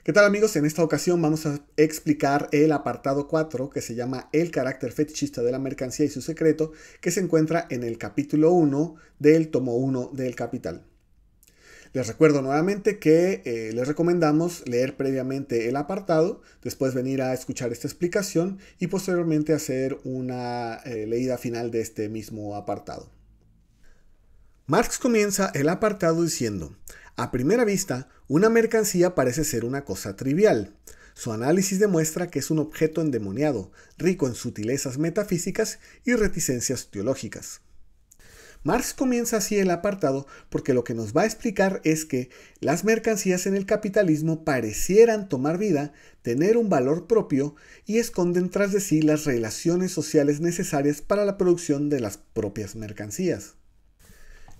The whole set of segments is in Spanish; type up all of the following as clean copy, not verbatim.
¿Qué tal amigos? En esta ocasión vamos a explicar el apartado 4 que se llama El carácter fetichista de la mercancía y su secreto, que se encuentra en el capítulo 1 del tomo 1 del Capital. Les recuerdo nuevamente que les recomendamos leer previamente el apartado, después venir a escuchar esta explicación y posteriormente hacer una leída final de este mismo apartado. Marx comienza el apartado diciendo: a primera vista, una mercancía parece ser una cosa trivial. Su análisis demuestra que es un objeto endemoniado, rico en sutilezas metafísicas y reticencias teológicas. Marx comienza así el apartado porque lo que nos va a explicar es que las mercancías en el capitalismo parecieran tomar vida, tener un valor propio y esconden tras de sí las relaciones sociales necesarias para la producción de las propias mercancías.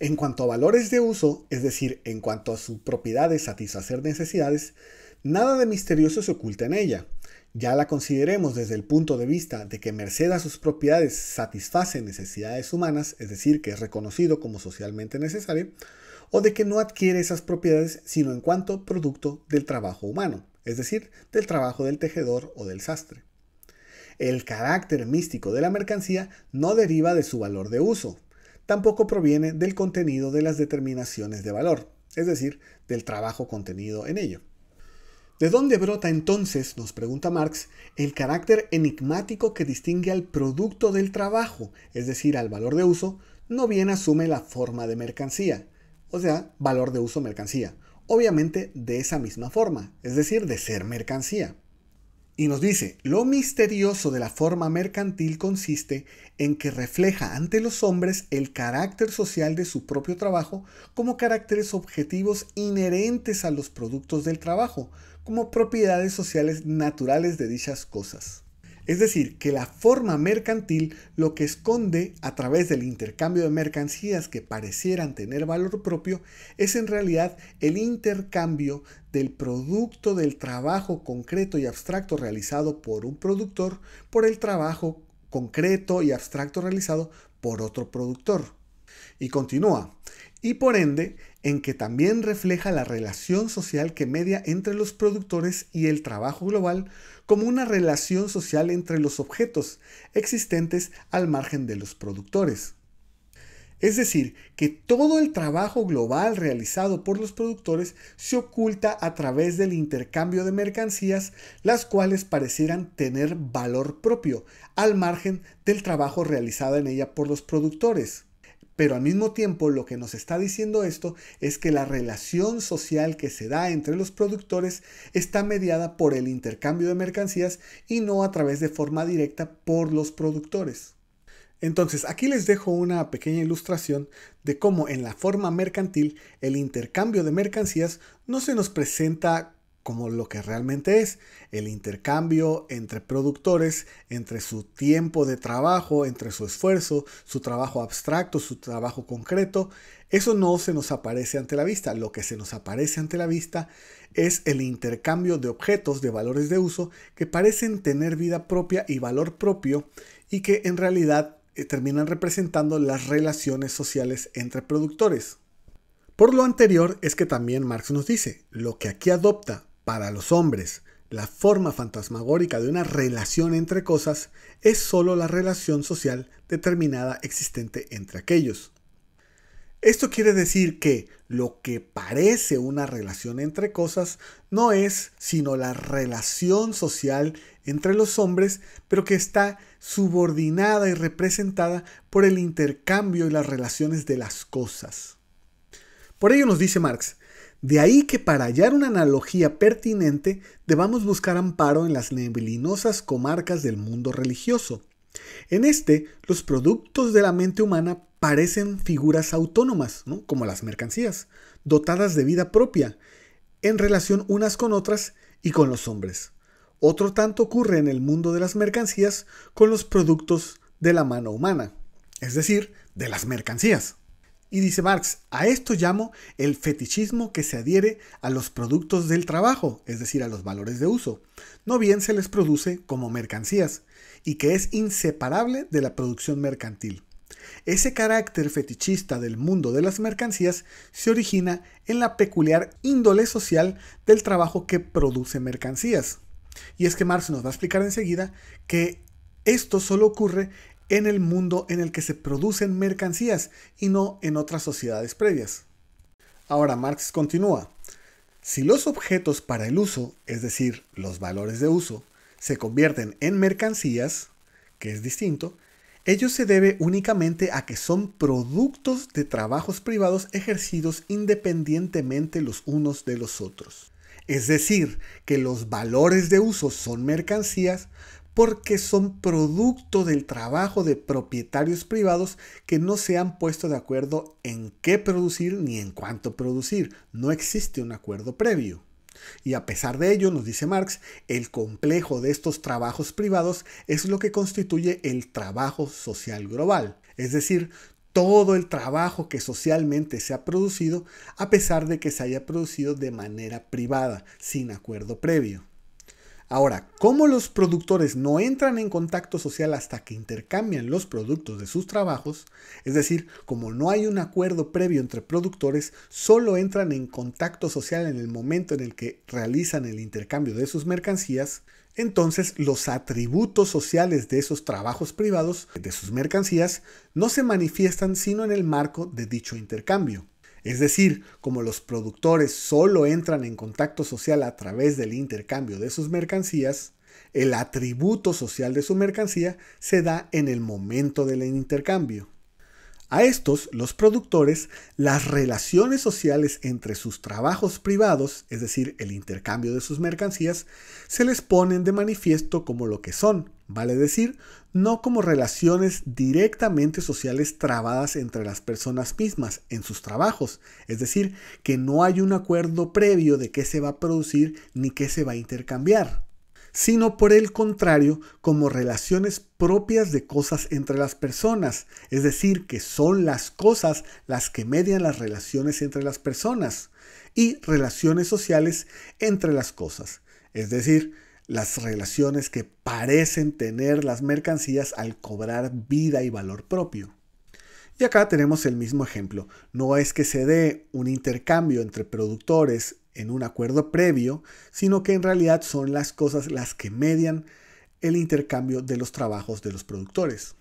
En cuanto a valores de uso, es decir, en cuanto a su propiedad de satisfacer necesidades, nada de misterioso se oculta en ella. Ya la consideremos desde el punto de vista de que merced a sus propiedades satisface necesidades humanas, es decir, que es reconocido como socialmente necesario, o de que no adquiere esas propiedades sino en cuanto producto del trabajo humano, es decir, del trabajo del tejedor o del sastre. El carácter místico de la mercancía no deriva de su valor de uso, tampoco proviene del contenido de las determinaciones de valor, es decir, del trabajo contenido en ello. ¿De dónde brota entonces, nos pregunta Marx, el carácter enigmático que distingue al producto del trabajo, es decir, al valor de uso? No bien asume la forma de mercancía, o sea, valor de uso mercancía, obviamente de esa misma forma, es decir, de ser mercancía. Y nos dice, lo misterioso de la forma mercantil consiste en que refleja ante los hombres el carácter social de su propio trabajo como caracteres objetivos inherentes a los productos del trabajo, como propiedades sociales naturales de dichas cosas. Es decir, que la forma mercantil lo que esconde a través del intercambio de mercancías que parecieran tener valor propio es en realidad el intercambio del producto del trabajo concreto y abstracto realizado por un productor por el trabajo concreto y abstracto realizado por otro productor. Y continúa, y por ende, en que también refleja la relación social que media entre los productores y el trabajo global como una relación social entre los objetos existentes al margen de los productores. Es decir, que todo el trabajo global realizado por los productores se oculta a través del intercambio de mercancías, las cuales parecieran tener valor propio, al margen del trabajo realizado en ella por los productores. Pero al mismo tiempo lo que nos está diciendo esto es que la relación social que se da entre los productores está mediada por el intercambio de mercancías y no a través de forma directa por los productores. Entonces, aquí les dejo una pequeña ilustración de cómo en la forma mercantil el intercambio de mercancías no se nos presenta como lo que realmente es, el intercambio entre productores, entre su tiempo de trabajo, entre su esfuerzo, su trabajo abstracto, su trabajo concreto. Eso no se nos aparece ante la vista. Lo que se nos aparece ante la vista es el intercambio de objetos, de valores de uso, que parecen tener vida propia y valor propio y que en realidad terminan representando las relaciones sociales entre productores. Por lo anterior es que también Marx nos dice, lo que aquí adopta para los hombres la forma fantasmagórica de una relación entre cosas es sólo la relación social determinada existente entre aquellos. Esto quiere decir que lo que parece una relación entre cosas no es sino la relación social entre los hombres, pero que está subordinada y representada por el intercambio y las relaciones de las cosas. Por ello nos dice Marx, de ahí que para hallar una analogía pertinente debamos buscar amparo en las neblinosas comarcas del mundo religioso. En este, los productos de la mente humana parecen figuras autónomas, ¿no? Como las mercancías, dotadas de vida propia, en relación unas con otras y con los hombres. Otro tanto ocurre en el mundo de las mercancías con los productos de la mano humana, es decir, de las mercancías. Y dice Marx, a esto llamo el fetichismo que se adhiere a los productos del trabajo, es decir, a los valores de uso. No bien se les produce como mercancías y que es inseparable de la producción mercantil. Ese carácter fetichista del mundo de las mercancías se origina en la peculiar índole social del trabajo que produce mercancías. Y es que Marx nos va a explicar enseguida que esto solo ocurre en el mundo en el que se producen mercancías y no en otras sociedades previas. Ahora Marx continúa. Si los objetos para el uso, es decir, los valores de uso, se convierten en mercancías, que es distinto, ello se debe únicamente a que son productos de trabajos privados ejercidos independientemente los unos de los otros. Es decir, que los valores de uso son mercancías porque son producto del trabajo de propietarios privados que no se han puesto de acuerdo en qué producir ni en cuánto producir. No existe un acuerdo previo. Y a pesar de ello, nos dice Marx, el complejo de estos trabajos privados es lo que constituye el trabajo social global. Es decir, todo el trabajo que socialmente se ha producido a pesar de que se haya producido de manera privada, sin acuerdo previo. Ahora, como los productores no entran en contacto social hasta que intercambian los productos de sus trabajos, es decir, como no hay un acuerdo previo entre productores, solo entran en contacto social en el momento en el que realizan el intercambio de sus mercancías, entonces los atributos sociales de esos trabajos privados, de sus mercancías, no se manifiestan sino en el marco de dicho intercambio. Es decir, como los productores solo entran en contacto social a través del intercambio de sus mercancías, el atributo social de su mercancía se da en el momento del intercambio. A estos, los productores, las relaciones sociales entre sus trabajos privados, es decir, el intercambio de sus mercancías, se les ponen de manifiesto como lo que son, vale decir, no como relaciones directamente sociales trabadas entre las personas mismas en sus trabajos, es decir, que no hay un acuerdo previo de qué se va a producir ni qué se va a intercambiar, sino por el contrario, como relaciones propias de cosas entre las personas, es decir, que son las cosas las que median las relaciones entre las personas y relaciones sociales entre las cosas, es decir, las relaciones que parecen tener las mercancías al cobrar vida y valor propio. Y acá tenemos el mismo ejemplo. No es que se dé un intercambio entre productores en un acuerdo previo, sino que en realidad son las cosas las que median el intercambio de los trabajos de los productores.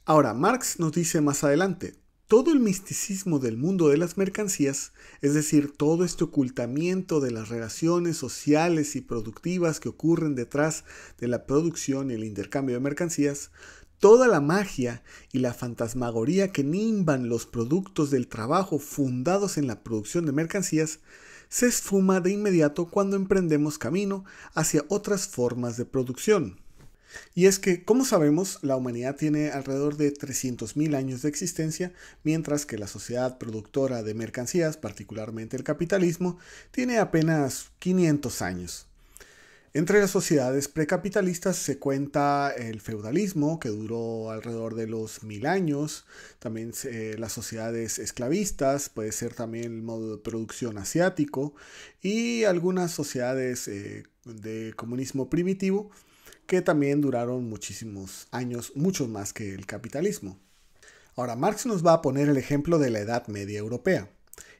Ahora, Marx nos dice más adelante, todo el misticismo del mundo de las mercancías, es decir, todo este ocultamiento de las relaciones sociales y productivas que ocurren detrás de la producción y el intercambio de mercancías, toda la magia y la fantasmagoría que nimban los productos del trabajo fundados en la producción de mercancías, se esfuma de inmediato cuando emprendemos camino hacia otras formas de producción. Y es que, como sabemos, la humanidad tiene alrededor de 300.000 años de existencia, mientras que la sociedad productora de mercancías, particularmente el capitalismo, tiene apenas 500 años. Entre las sociedades precapitalistas se cuenta el feudalismo, que duró alrededor de los 1000 años, también las sociedades esclavistas, puede ser también el modo de producción asiático, y algunas sociedades de comunismo primitivo, que también duraron muchísimos años, muchos más que el capitalismo. Ahora, Marx nos va a poner el ejemplo de la Edad Media Europea,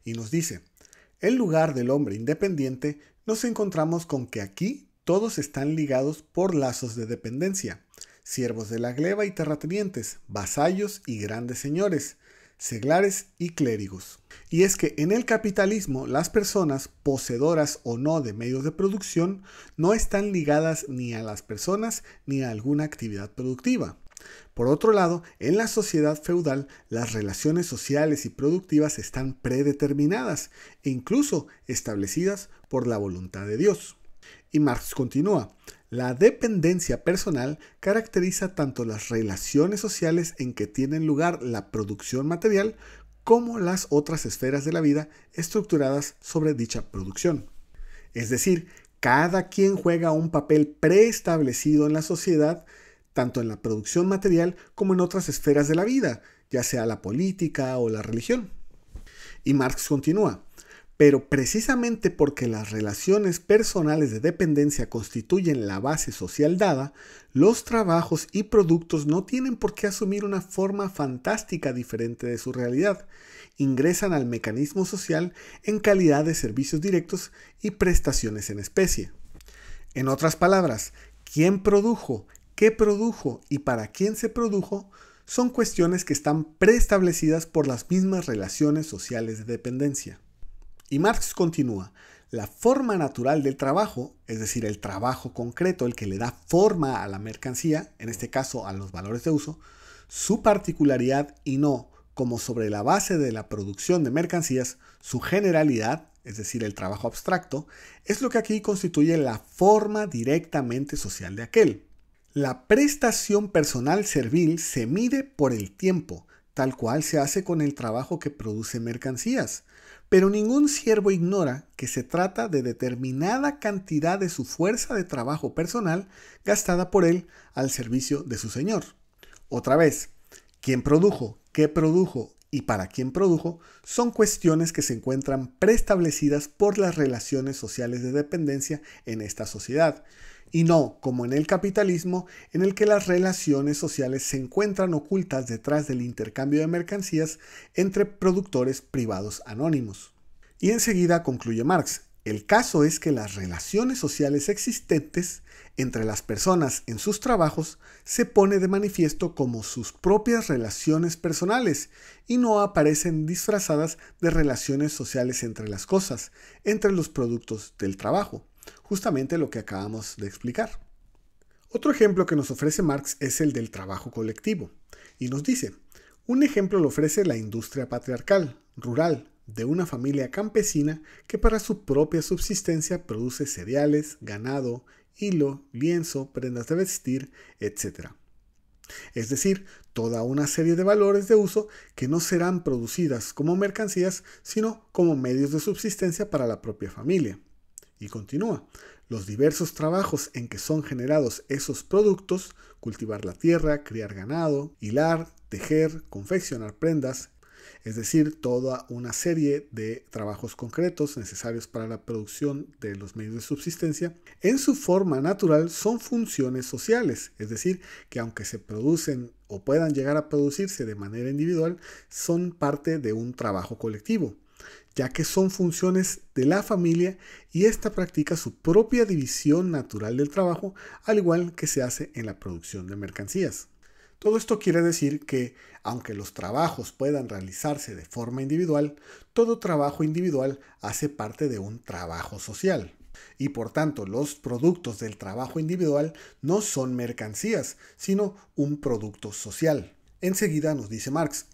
y nos dice, en lugar del hombre independiente, nos encontramos con que aquí todos están ligados por lazos de dependencia, siervos de la gleba y terratenientes, vasallos y grandes señores, seglares y clérigos. Y es que en el capitalismo las personas, poseedoras o no de medios de producción, no están ligadas ni a las personas ni a alguna actividad productiva. Por otro lado, en la sociedad feudal, las relaciones sociales y productivas están predeterminadas e incluso establecidas por la voluntad de Dios. Y Marx continúa, la dependencia personal caracteriza tanto las relaciones sociales en que tienen lugar la producción material como las otras esferas de la vida estructuradas sobre dicha producción. Es decir, cada quien juega un papel preestablecido en la sociedad, tanto en la producción material como en otras esferas de la vida, ya sea la política o la religión. Y Marx continúa, Pero precisamente porque las relaciones personales de dependencia constituyen la base social dada, los trabajos y productos no tienen por qué asumir una forma fantástica diferente de su realidad. Ingresan al mecanismo social en calidad de servicios directos y prestaciones en especie. En otras palabras, quién produjo, qué produjo y para quién se produjo son cuestiones que están preestablecidas por las mismas relaciones sociales de dependencia. Y Marx continúa, la forma natural del trabajo, es decir, el trabajo concreto, el que le da forma a la mercancía, en este caso a los valores de uso, su particularidad y no, como sobre la base de la producción de mercancías, su generalidad, es decir, el trabajo abstracto, es lo que aquí constituye la forma directamente social de aquel. La prestación personal servil se mide por el tiempo, tal cual se hace con el trabajo que produce mercancías. Pero ningún siervo ignora que se trata de determinada cantidad de su fuerza de trabajo personal gastada por él al servicio de su señor. Otra vez, quién produjo, qué produjo y para quién produjo son cuestiones que se encuentran preestablecidas por las relaciones sociales de dependencia en esta sociedad, y no como en el capitalismo, en el que las relaciones sociales se encuentran ocultas detrás del intercambio de mercancías entre productores privados anónimos. Y enseguida concluye Marx, el caso es que las relaciones sociales existentes entre las personas en sus trabajos se pone de manifiesto como sus propias relaciones personales y no aparecen disfrazadas de relaciones sociales entre las cosas, entre los productos del trabajo. Justamente lo que acabamos de explicar. Otro ejemplo que nos ofrece Marx es el del trabajo colectivo, y nos dice, un ejemplo lo ofrece la industria patriarcal, rural, de una familia campesina que para su propia subsistencia produce cereales, ganado, hilo, lienzo, prendas de vestir, etc. Es decir, toda una serie de valores de uso que no serán producidas como mercancías, sino como medios de subsistencia para la propia familia. Y continúa, los diversos trabajos en que son generados esos productos, cultivar la tierra, criar ganado, hilar, tejer, confeccionar prendas, es decir, toda una serie de trabajos concretos necesarios para la producción de los medios de subsistencia, en su forma natural son funciones sociales, es decir, que aunque se producen o puedan llegar a producirse de manera individual, son parte de un trabajo colectivo, ya que son funciones de la familia y ésta practica su propia división natural del trabajo, al igual que se hace en la producción de mercancías. Todo esto quiere decir que, aunque los trabajos puedan realizarse de forma individual, todo trabajo individual hace parte de un trabajo social. Y por tanto, los productos del trabajo individual no son mercancías, sino un producto social. Enseguida nos dice Marx,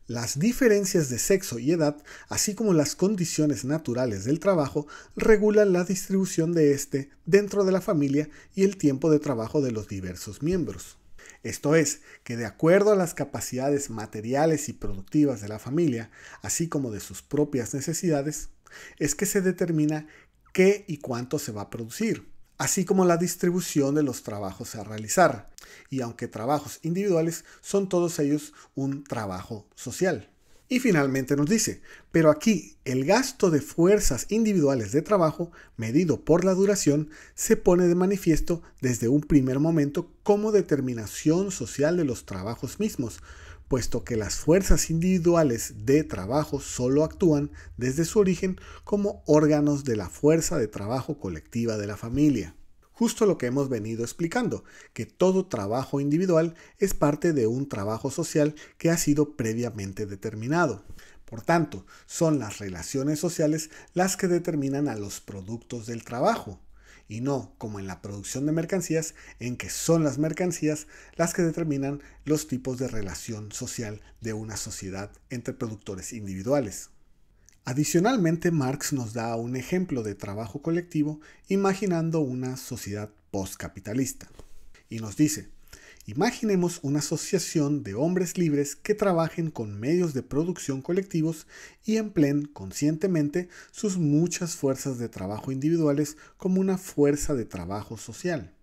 las diferencias de sexo y edad, así como las condiciones naturales del trabajo, regulan la distribución de éste dentro de la familia y el tiempo de trabajo de los diversos miembros. Esto es, que de acuerdo a las capacidades materiales y productivas de la familia, así como de sus propias necesidades, es que se determina qué y cuánto se va a producir, así como la distribución de los trabajos a realizar, y aunque trabajos individuales, son todos ellos un trabajo social. Y finalmente nos dice, pero aquí el gasto de fuerzas individuales de trabajo, medido por la duración, se pone de manifiesto desde un primer momento como determinación social de los trabajos mismos, puesto que las fuerzas individuales de trabajo solo actúan desde su origen como órganos de la fuerza de trabajo colectiva de la familia. Justo lo que hemos venido explicando, que todo trabajo individual es parte de un trabajo social que ha sido previamente determinado. Por tanto, son las relaciones sociales las que determinan a los productos del trabajo, y no como en la producción de mercancías, en que son las mercancías las que determinan los tipos de relación social de una sociedad entre productores individuales. Adicionalmente, Marx nos da un ejemplo de trabajo colectivo imaginando una sociedad postcapitalista. Y nos dice, imaginemos una asociación de hombres libres que trabajen con medios de producción colectivos y empleen conscientemente sus muchas fuerzas de trabajo individuales como una fuerza de trabajo social.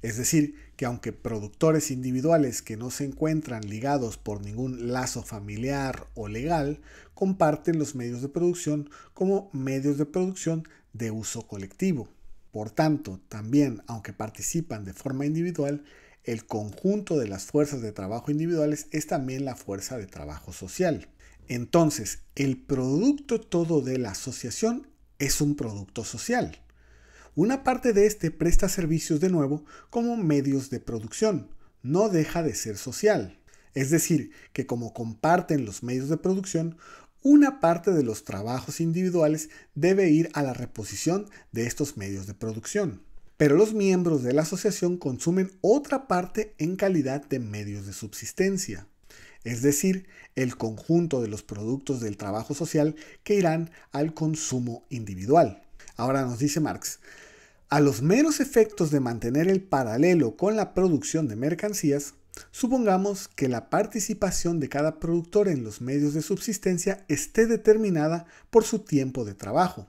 Es decir, que aunque productores individuales que no se encuentran ligados por ningún lazo familiar o legal, comparten los medios de producción como medios de producción de uso colectivo. Por tanto, también, aunque participan de forma individual, el conjunto de las fuerzas de trabajo individuales es también la fuerza de trabajo social. Entonces, el producto todo de la asociación es un producto social. Una parte de este presta servicios de nuevo como medios de producción, no deja de ser social. Es decir, que como comparten los medios de producción, una parte de los trabajos individuales debe ir a la reposición de estos medios de producción. Pero los miembros de la asociación consumen otra parte en calidad de medios de subsistencia. Es decir, el conjunto de los productos del trabajo social que irán al consumo individual. Ahora nos dice Marx, a los meros efectos de mantener el paralelo con la producción de mercancías, supongamos que la participación de cada productor en los medios de subsistencia esté determinada por su tiempo de trabajo.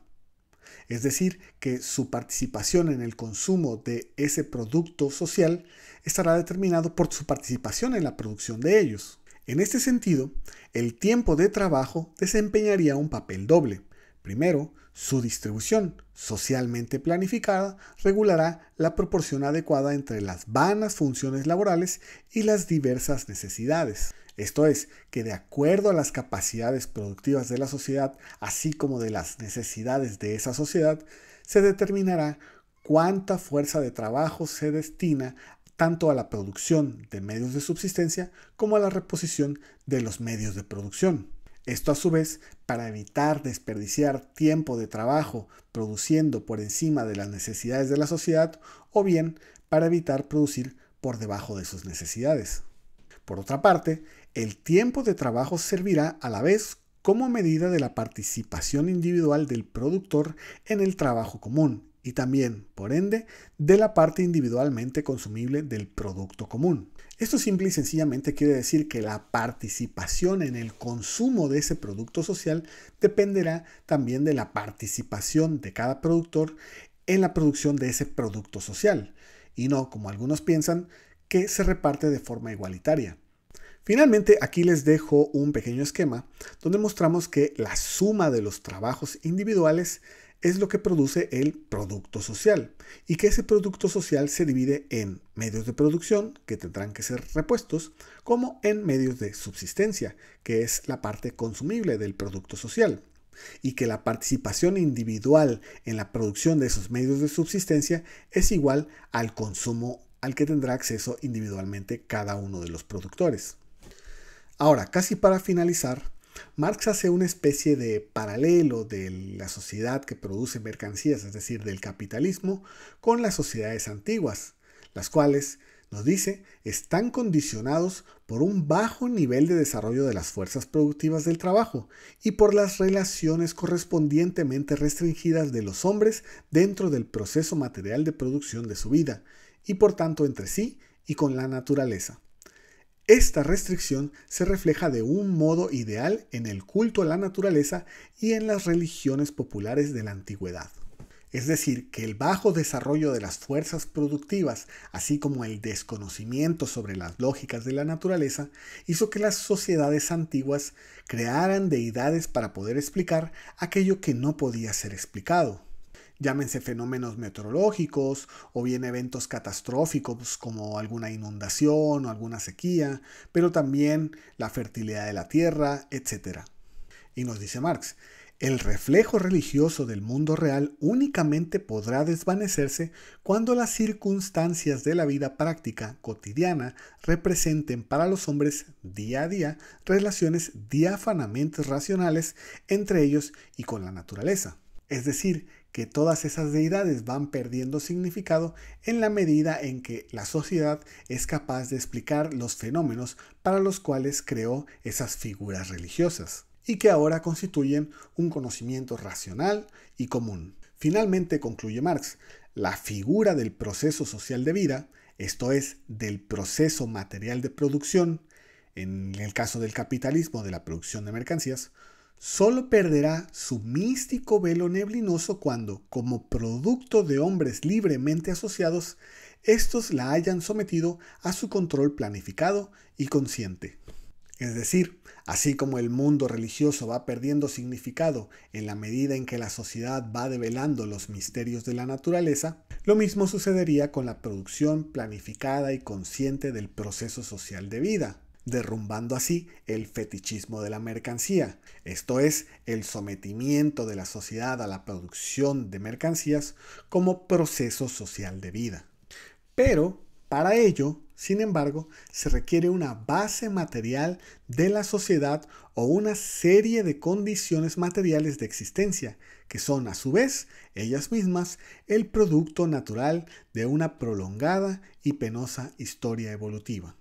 Es decir, que su participación en el consumo de ese producto social estará determinado por su participación en la producción de ellos. En este sentido, el tiempo de trabajo desempeñaría un papel doble. Primero, su distribución socialmente planificada regulará la proporción adecuada entre las vanas funciones laborales y las diversas necesidades. Esto es, que de acuerdo a las capacidades productivas de la sociedad, así como de las necesidades de esa sociedad, se determinará cuánta fuerza de trabajo se destina tanto a la producción de medios de subsistencia como a la reposición de los medios de producción. Esto a su vez para evitar desperdiciar tiempo de trabajo produciendo por encima de las necesidades de la sociedad o bien para evitar producir por debajo de sus necesidades. Por otra parte, el tiempo de trabajo servirá a la vez como medida de la participación individual del productor en el trabajo común y también, por ende, de la parte individualmente consumible del producto común. Esto simple y sencillamente quiere decir que la participación en el consumo de ese producto social dependerá también de la participación de cada productor en la producción de ese producto social, y no, como algunos piensan, que se reparte de forma igualitaria. Finalmente, aquí les dejo un pequeño esquema donde mostramos que la suma de los trabajos individuales es lo que produce el producto social y que ese producto social se divide en medios de producción, que tendrán que ser repuestos, como en medios de subsistencia, que es la parte consumible del producto social, y que la participación individual en la producción de esos medios de subsistencia es igual al consumo al que tendrá acceso individualmente cada uno de los productores. Ahora, casi para finalizar, Marx hace una especie de paralelo de la sociedad que produce mercancías, es decir, del capitalismo, con las sociedades antiguas, las cuales, nos dice, están condicionados por un bajo nivel de desarrollo de las fuerzas productivas del trabajo y por las relaciones correspondientemente restringidas de los hombres dentro del proceso material de producción de su vida, y por tanto entre sí y con la naturaleza. Esta restricción se refleja de un modo ideal en el culto a la naturaleza y en las religiones populares de la antigüedad. Es decir, que el bajo desarrollo de las fuerzas productivas, así como el desconocimiento sobre las lógicas de la naturaleza, hizo que las sociedades antiguas crearan deidades para poder explicar aquello que no podía ser explicado. Llámense fenómenos meteorológicos o bien eventos catastróficos como alguna inundación o alguna sequía, pero también la fertilidad de la tierra, etc. Y nos dice Marx, el reflejo religioso del mundo real únicamente podrá desvanecerse cuando las circunstancias de la vida práctica cotidiana representen para los hombres día a día relaciones diáfanamente racionales entre ellos y con la naturaleza. Es decir, que todas esas deidades van perdiendo significado en la medida en que la sociedad es capaz de explicar los fenómenos para los cuales creó esas figuras religiosas y que ahora constituyen un conocimiento racional y común. Finalmente, concluye Marx, la figura del proceso social de vida, esto es, del proceso material de producción, en el caso del capitalismo, de la producción de mercancías, solo perderá su místico velo neblinoso cuando, como producto de hombres libremente asociados, estos la hayan sometido a su control planificado y consciente. Es decir, así como el mundo religioso va perdiendo significado en la medida en que la sociedad va develando los misterios de la naturaleza, lo mismo sucedería con la producción planificada y consciente del proceso social de vida, derrumbando así el fetichismo de la mercancía, esto es, el sometimiento de la sociedad a la producción de mercancías como proceso social de vida. Pero, para ello, sin embargo, se requiere una base material de la sociedad o una serie de condiciones materiales de existencia, que son a su vez, ellas mismas, el producto natural de una prolongada y penosa historia evolutiva.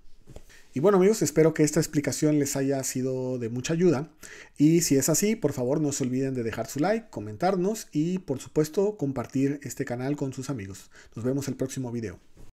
Y bueno amigos, espero que esta explicación les haya sido de mucha ayuda. Y si es así, por favor no se olviden de dejar su like, comentarnos y por supuesto compartir este canal con sus amigos. Nos vemos el próximo video.